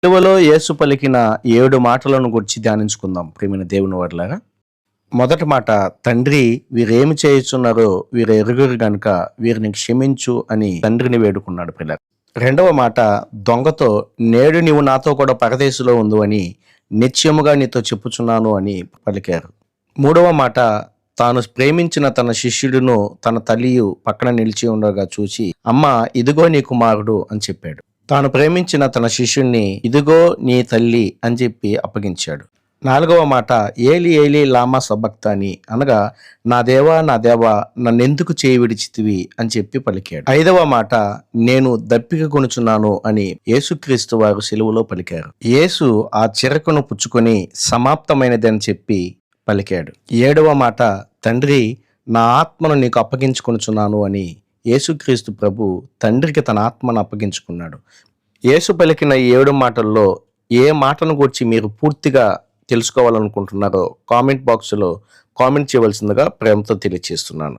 సిలువలో యేసు పలికిన 7 మాటలను గురించి ధ్యానించుకుందాం ప్రియమైన దేవుని వారలారా. మొదటి మాట, తండ్రి వీరేమి చేయుచున్నారో వీరు ఎరుగురు గనుక వీరిని క్షమించు అని తండ్రిని వేడుకున్నాడు పిల్లలు. రెండవ మాట, దొంగతో నేడు నీవు నాతో కూడా పరదేశంలో ఉండు అని నిశ్చయముగా నీతో చెప్పుచున్నాను అని పలికారు. మూడవ మాట, తాను ప్రేమించిన తన శిష్యుడును తన తల్లియు పక్కన నిలిచి ఉండగా చూచి, అమ్మ ఇదిగో నీ కుమారుడు అని చెప్పాడు. తాను ప్రేమించిన తన శిష్యుణ్ణి ఇదిగో నీ తల్లి అని చెప్పి అప్పగించాడు. నాలుగవ మాట, ఏలి ఏలి లామా సబక్తాని అనగా నా దేవా నన్నెందుకు చేయి విడిచితివి అని చెప్పి పలికాడు. ఐదవ మాట, నేను దప్పిక కొనుచున్నాను అని యేసుక్రీస్తు వారు సిలువలో పలికారు. యేసు ఆ చిరకును పుచ్చుకొని సమాప్తమైనదని చెప్పి పలికాడు. ఏడవ మాట, తండ్రి నా ఆత్మను నీకు అప్పగించుకొనుచున్నాను అని యేసుక్రీస్తు ప్రభు తండ్రికి తన ఆత్మను అప్పగించుకున్నాడు. యేసు పలికిన 7 మాటల్లో ఏ మాటను గురించి మీరు పూర్తిగా తెలుసుకోవాలనుకుంటున్నారో కామెంట్ బాక్స్లో కామెంట్ చేయవలసిందిగా ప్రేమతో తెలియజేస్తున్నాను.